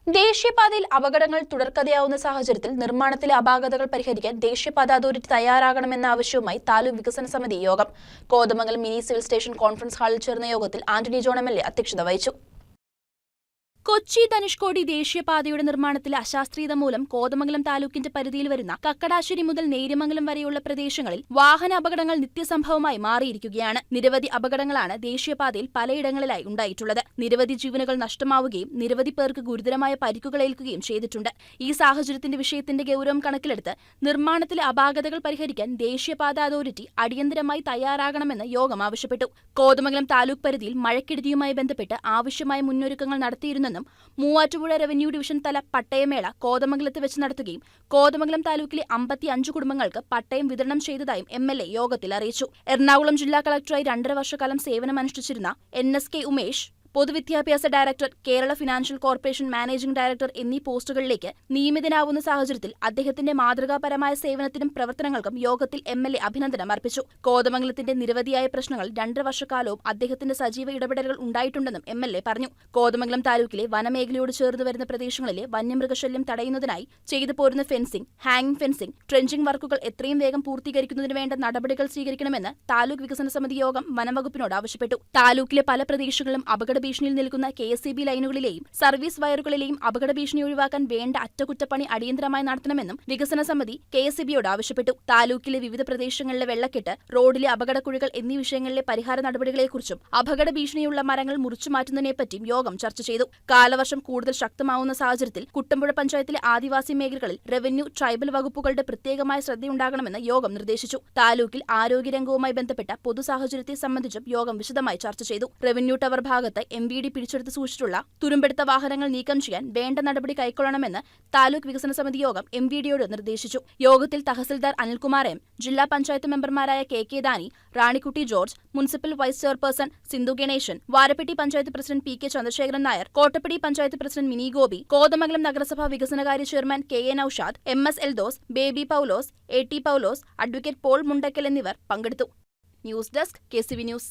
ദേശീയപാതയിൽ അപകടങ്ങൾ തുടർക്കഥയാവുന്ന സാഹചര്യത്തിൽ നിർമ്മാണത്തിലെ അപാകതകൾ പരിഹരിക്കാൻ ദേശീയപാത അതോറിറ്റി തയ്യാറാകണമെന്ന ആവശ്യവുമായി താലൂക്ക് വികസന സമിതി യോഗം. Kothamangalam mini civil station conference ഹാളിൽ ചേർന്ന യോഗത്തിൽ ആന്റണി ജോൺ എം.എൽ.എ അധ്യക്ഷത വഹിച്ചു. കൊച്ചി ധനുഷ്കോടി ദേശീയപാതയുടെ നിർമ്മാണത്തിൽ അശാസ്ത്രീയത മൂലം കോതമംഗലം താലൂക്കിന്റെ പരിധിയിൽ വരുന്ന കക്കടാശ്ശേരി മുതൽ നേര്യമംഗലം വരെയുള്ള പ്രദേശങ്ങളിൽ വാഹന അപകടങ്ങൾ നിത്യസംഭവമായി മാറിയിരിക്കുകയാണ്. നിരവധി അപകടങ്ങളാണ് ദേശീയപാതയിൽ പലയിടങ്ങളിലായി ഉണ്ടായിട്ടുള്ളത്. നിരവധി ജീവനുകൾ നഷ്ടമാവുകയും നിരവധി പേർക്ക് ഗുരുതരമായ പരിക്കുകളേൽക്കുകയും ചെയ്തിട്ടുണ്ട്. ഈ സാഹചര്യത്തിന്റെ വിഷയത്തിന്റെ ഗൗരവം കണക്കിലെടുത്ത് നിർമ്മാണത്തിലെ അപാകതകൾ പരിഹരിക്കാൻ ദേശീയപാത അതോറിറ്റി അടിയന്തരമായി തയ്യാറാകണമെന്ന് യോഗം ആവശ്യപ്പെട്ടു. കോതമംഗലം താലൂക്ക് പരിധിയിൽ മഴക്കെടുതിയുമായി ബന്ധപ്പെട്ട് ആവശ്യമായ മുന്നൊരുക്കങ്ങൾ നടത്തിയിരുന്നെന്നും മൂവാറ്റുപുഴ റവന്യൂ ഡിവിഷൻ തല പട്ടയമേള കോതമംഗലത്ത് വെച്ച് നടത്തുകയും കോതമംഗലം താലൂക്കിലെ 55 കുടുംബങ്ങൾക്ക് പട്ടയം വിതരണം ചെയ്തതായും എം.എൽ.എ യോഗത്തിൽ അറിയിച്ചു. എറണാകുളം ജില്ലാ കളക്ടറായി 2.5 വർഷക്കാലം സേവനമനുഷ്ഠിച്ചിരുന്ന N.S.K. ഉമേഷ്, പൊതുവിദ്യാഭ്യാസ director, Kerala financial corporation managing director എന്നീ പോസ്റ്റുകളിലേക്ക് നിയമിതനാവുന്ന സാഹചര്യത്തിൽ അദ്ദേഹത്തിന്റെ മാതൃകാപരമായ സേവനത്തിനും പ്രവർത്തനങ്ങൾക്കും യോഗത്തിൽ എം.എൽ.എ അഭിനന്ദനം അർപ്പിച്ചു. കോതമംഗലത്തിന്റെ നിരവധിയായ പ്രശ്നങ്ങൾ 2 വർഷക്കാലവും അദ്ദേഹത്തിന്റെ സജീവ ഇടപെടലുകൾ ഉണ്ടായിട്ടുണ്ടെന്നും എം.എൽ.എ പറഞ്ഞു. കോതമംഗലം താലൂക്കിലെ വനമേഖലയോട് ചേർന്ന് വരുന്ന പ്രദേശങ്ങളിലെ വന്യമൃഗശല്യം തടയുന്നതിനായി ചെയ്തു പോരുന്ന ഫെൻസിംഗ്, ഹാങ്ങിംഗ് ഫെൻസിംഗ്, ട്രെഞ്ചിംഗ് വർക്കുകൾ എത്രയും വേഗം പൂർത്തീകരിക്കുന്നതിന് വേണ്ട നടപടികൾ സ്വീകരിക്കണമെന്ന് താലൂക്ക് വികസന സമിതി യോഗം വനംവകുപ്പിനോട് ആവശ്യപ്പെട്ടു. താലൂക്കിലെ പല പ്രദേശങ്ങളിലും അപകട ഭീഷണിയിൽ നിൽക്കുന്ന KSEB ലൈനുകളിലെയും സർവീസ് വയറുകളിലെയും അപകട ഭീഷണി ഒഴിവാക്കാൻ വേണ്ട അറ്റകുറ്റപ്പണി അടിയന്തരമായി നടത്തണമെന്നും വികസന സമിതി KSEBയോട് ആവശ്യപ്പെട്ടു. താലൂക്കിലെ വിവിധ പ്രദേശങ്ങളിലെ വെള്ളക്കെട്ട്, റോഡിലെ അപകടക്കുഴികൾ എന്നീ വിഷയങ്ങളിലെ പരിഹാര നടപടികളെക്കുറിച്ചും അപകട ഭീഷണിയുള്ള മരങ്ങൾ മുറിച്ചുമാറ്റുന്നതിനെപ്പറ്റിയും യോഗം ചർച്ച ചെയ്തു. കാലവർഷം കൂടുതൽ ശക്തമാവുന്ന സാഹചര്യത്തിൽ കുട്ടമ്പുഴ പഞ്ചായത്തിലെ ആദിവാസി മേഖലകളിൽ റവന്യൂ, ട്രൈബൽ വകുപ്പുകളുടെ പ്രത്യേകമായ ശ്രദ്ധയുണ്ടാകണമെന്ന് യോഗം നിർദ്ദേശിച്ചു. താലൂക്കിൽ ആരോഗ്യരംഗവുമായി ബന്ധപ്പെട്ട പൊതു സാഹചര്യത്തെ സംബന്ധിച്ചും യോഗം വിശദമായി ചർച്ച ചെയ്തു. റവന്യൂ ടവർ ഭാഗത്ത് MVD പിടിച്ചെടുത്ത് സൂക്ഷിച്ചിട്ടുള്ള തുരുമ്പെടുത്ത വാഹനങ്ങൾ നീക്കം ചെയ്യാൻ വേണ്ട നടപടി കൈക്കൊള്ളണമെന്ന് താലൂക്ക് വികസന സമിതി യോഗം MVDയോട് നിർദ്ദേശിച്ചു. യോഗത്തിൽ തഹസിൽദാർ അനിൽകുമാർ M, ജില്ലാ പഞ്ചായത്ത് മെമ്പർമാരായ KK Dani, Ranikkutty George, municipal vice chairperson Sindhu Ganesan, Varappetty panchayat president PK Chandrasekharan Nair, Kottappady panchayat president Mini Gopi, Kothamangalam നഗരസഭാ വികസനകാര്യ chairman KA Noushad, MS Eldhose, Baby Paulose, AT Paulose, advocate Paul Mundackal എന്നിവർ പങ്കെടുത്തു. News desk KCB news.